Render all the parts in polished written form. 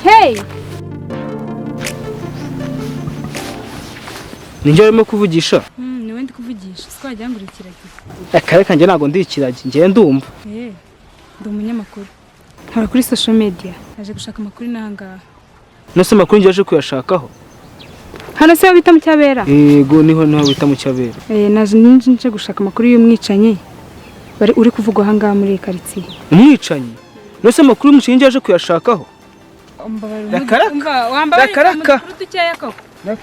Hey! Ninjye arimo kuvugisha? Niwe ndi kuvugisha. Twajya ngurikira gihe. Akareka nje nago ndikiragi, ngiye ndumva. Ndi umunyamakuru. Nkora kuri social media. Naje gushaka amakuru nanga. Nose makuru ngiye aje kuyashakaho. Hano se bita mu cyabera? Yego niho bita mu cyabera. Naje nje gushaka amakuru y'umwicanye. Bari uri kuvugwa hanga muri quartier. Umwicanye? Nose makuru y'umwicanye ngiye aje kuyashakaho. Rakaraka.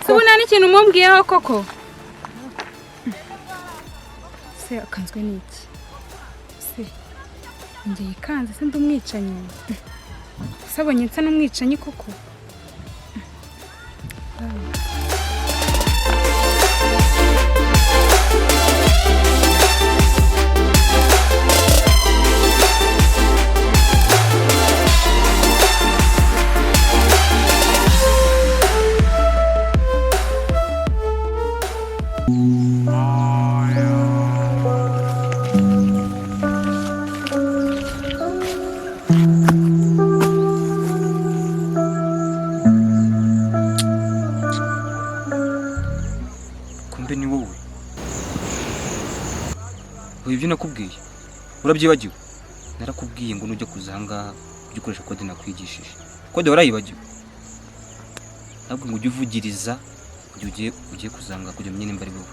Subuna n'ikintu mumbwiyeho koko. Se akanzwe n'iki? Se ngiye kanze se ndumwicanye. Sabonye nsa n'umwicanyi koko. Kumbe ni wowe. Ibyo nakubwiye urabyibagiwe? Narakubwiye ngo nujya kuzanga ujye ukoresha kode nakwigishije. Kode warayibagiwe? Ntabwo ngo ujye uvugiriza ugiye kuzanga kujya menye nimba ari wowe.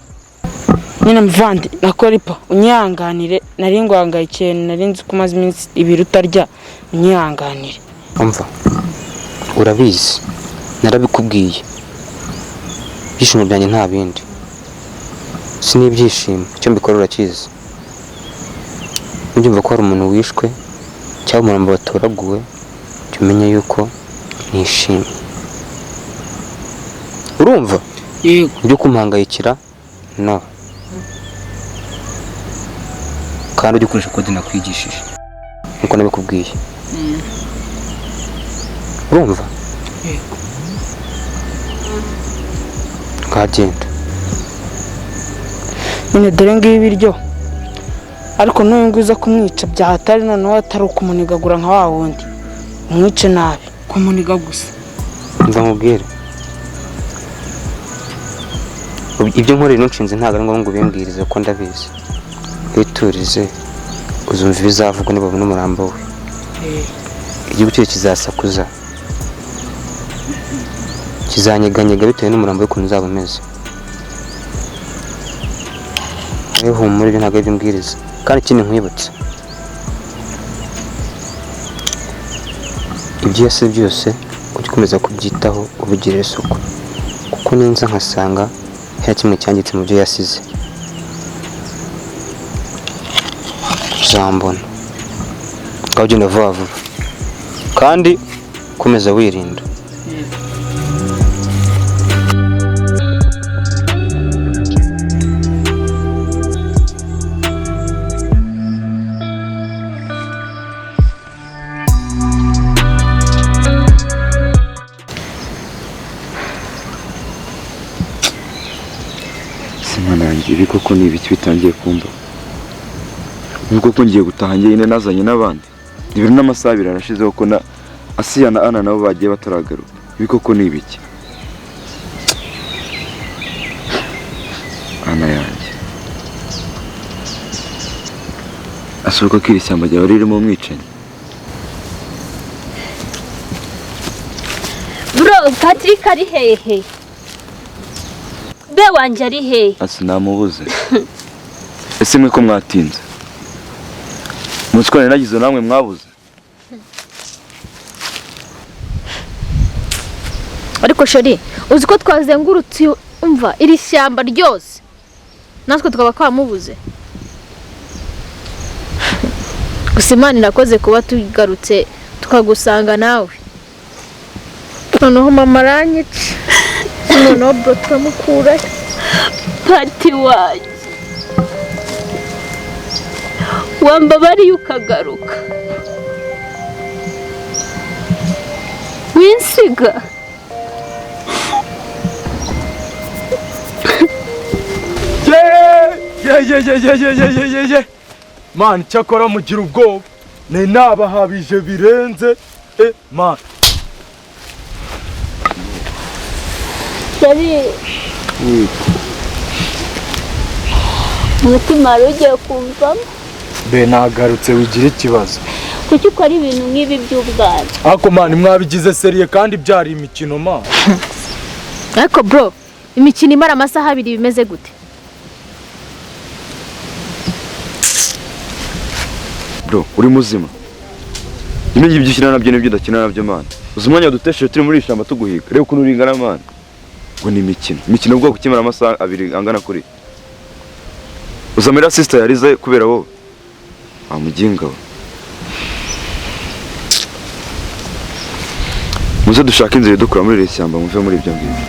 Nyine mvandi nakoripa unyanganire nari ngwangaye cyane nari nzi kumaza iminsi ibiri utarya unyanganire. Umva urabizi narabikubwiye. Byishimo byanjye nta bindi. Sinibyishimo cyo mbikora urakizi. Ubyumva ko hari umuntu wishwe cyangwa umurambo batoraguwe cyumenye yuko nishimye. Urumva? Yego. Byo kumuhangayikira no. Kandi ujye ukoresha kode nakwigishije nkuko nabikubwiye. Urumva? Yego. Kagenda. Nyine dore ngibi biryo ariko n'uyu nguza kumwica byahatari noneho atari ukumunigagura nka wa wundi umwice nabi kumuniga gusa. Mva nkubwire ibyo nkorera nonshinze ntago ari ngombwa ngo bimbwirize ko ndabizi. Witurize uzumva ibizavugwa n'ibabona umurambo we. Igihugu cyo kizasakuza kizanyeganyega bitewe n'umurambo we ukuntu uzaba umeze. Humura ibyo ntabwo bimbwiriza kandi ikindi nkwibutsa ibyo yase byose ujye ukomeza kubyitaho ubugirira isuku kuko ninza nkasanga nta kimwe cyanditse mu byo yasize uzambona. Ukaba ugenda vuba vuba kandi ukomeza wirinda. Ibi koko ni ibiki bitangiye kumba? Nuko ko ngiye gutaha njyenyine nazanye n'abandi. Ibiri n'amasaha birarashizeho ko na Asiya na Ana nabo bagiye bataragaruka. Ibi koko ni ibiki? Ana yanjye. Asuka ko iri shyamba ryawe ririmo umwicanyi. Bro, Patrick ari hehe? Be wanje ari hehe? Asinamubuze. Ese mwe ko mwatinze? Mutswane nagize namwe mwabuze. Ariko shori, uzi ko twazengurutse umva iri shyamba ryose. Natwe tukaba kwamubuze. gusa Imana irakoze kuba tugarutse tukagusanga nawe. Noneho mama aranyica, noneho bro tukamukura pati wanjye. Wambabariye ukagaruka, winsiga. ye man, cyakora mugira ubwoba, ne nabahabije birenze man. Yari umutima wari ugiye kumvamo. Be nagarutse wigira ikibazo. Kuki ukora ibintu nk'ibi by'ubwana? Ako man, mwabigize seriye kandi byari imikino man. Ariko bro, imikino imara amasaha 2 bimeze gute? Bro, uri muzima? Bino ngibyo ukina nabyo nibyo udakina nabyo man. Uzi umwanya dutesheje turi muri ishamba tuguhiga. Reba ukuntu uringana man. Ngo ni imikino bwo gukimara amasaha 2 angana kuri. Uzamera sister yarize kubera wowe. Amuginga we. Muze dushaka inzira dukura muri iri shyamba muve muri ibyo ngibyo.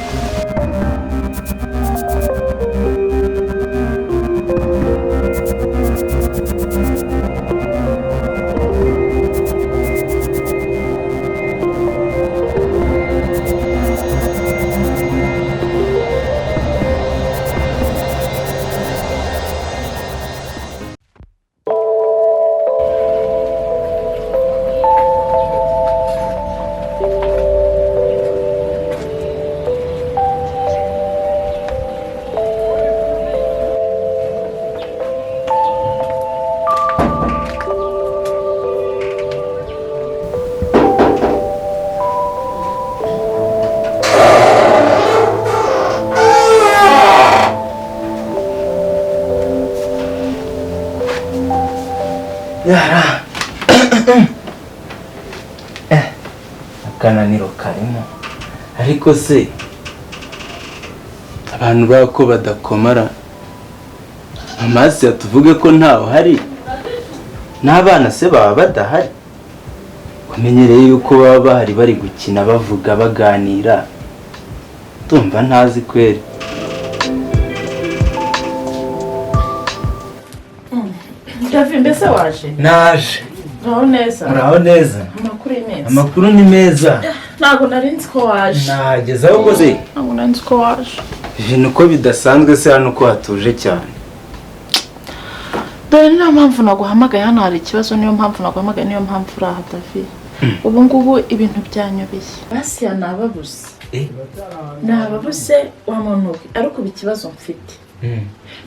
Yara akananiro karimo, ariko se abantu bako badakomara amazi yatuvuge ko ntaho hari, n'abana se baba badahari, kumenyereye yuko baba bahari bari gukina bavuga baganira, tumva ntazi kweri. Davi, mbese waje? Naje. Muraho neza? Muraho neza. Amakuru ni meza. Amakuru ni meza. Ntabwo nari nzi ko waje. Nageze aho ngoze. Ntabwo nari nzi ko waje. Ibintu ko bidasanzwe se hano ko hatuje cyane. Dore niyo mpamvu naguhamagaye, hano hari ikibazo, niyo mpamvu naguhamagaye, niyo mpamvu uraha Davi. Ubu ngubu ibintu byanyobeye. Basiya nababuze. Nababuze wa muntu we, ariko ikibazo mfite.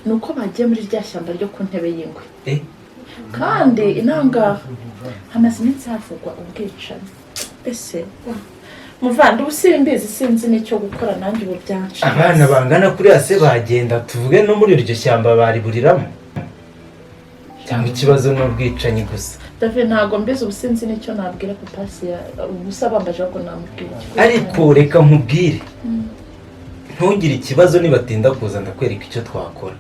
Nuko bagiye muri rya shyamba ryo ku ntebe y'ingwe. Kandi inanga hamaze iminsi havugwa ubwicanyi. Ese muvandi ubusimbizi sinzi n'icyo gukora, nanjye ubu byanshi. Abana bangana kuri ase bagenda tuvuge no muri iryo shyamba bari buriramo, cyangwa ikibazo n'ubwicanyi gusa. David, ntago mbizi ubusinzi n'icyo nabwira papa Siya, gusa bambaje ko namubwira. Ariko reka nkubwire, ntugire ikibazo nibatinda kuza ndakwereka icyo twakora.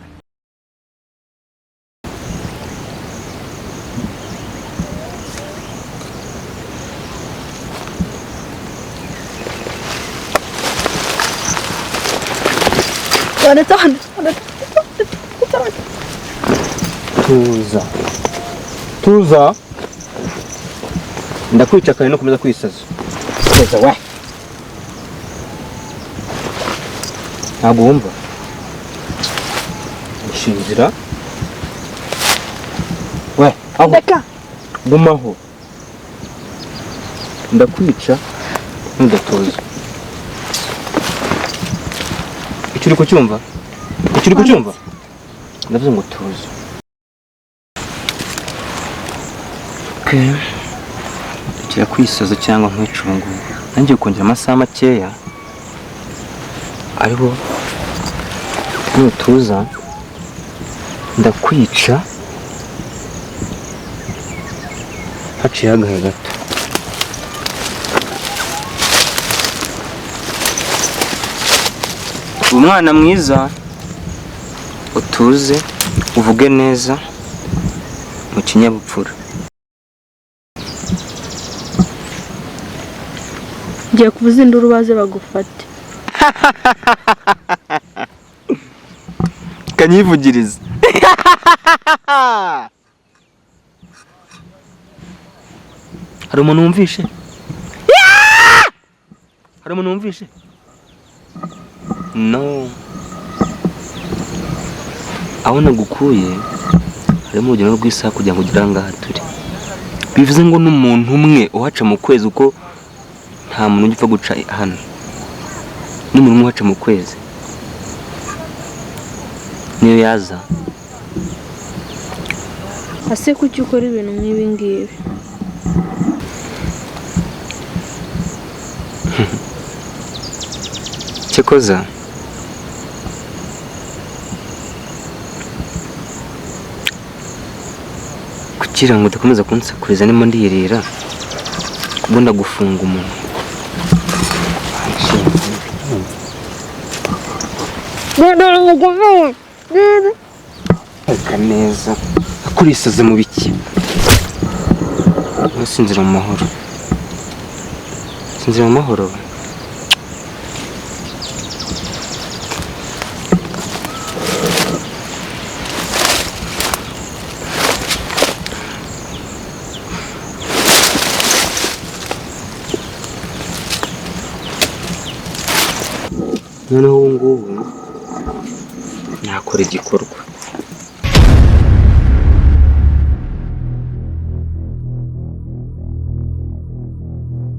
Tuza ndakwica kandi no komeza kwisaza. Tuza we ntabwo wumva ishinzira we aho gumaho ndakwica ntudatuza. Icyo uri kucyumva? Icyo uri kucyumva? Ndavuze ngo tuza. Tukira kwisaza cyangwa nkwicungu, nanjye kongera amasaha makeya, ariho nutuza ndakwica haciye agahe gato. Umwana mwiza, utuze uvuge neza mu kinyabupfura. Ngiye kuvuza induru baze bagufate. Kanyivugiriza. Hari umuntu wumvishe? Hari umuntu wumvishe? No. Aho nagukuye harimo urugendo rw'isaha kugira ngo ugire ahangaha turi. Bivuze ngo n'umuntu umwe uhaca mu kwezi uko nta muntu ugipfa guca hano. N'umuntu umwe uhaca mu kwezi niyo yaza. Ase kuki ukora ibintu nk'ibi ngibi? Cyekoza kugira ngo udakomeza kunsakuriza ndimo ndiyirira ubundi ndagufunga umuntu. Reka neza akurisaze mu biki. Sinzira mu mahoro. Sinzira mu mahoro. Noneho ubu ngubu nakora igikorwa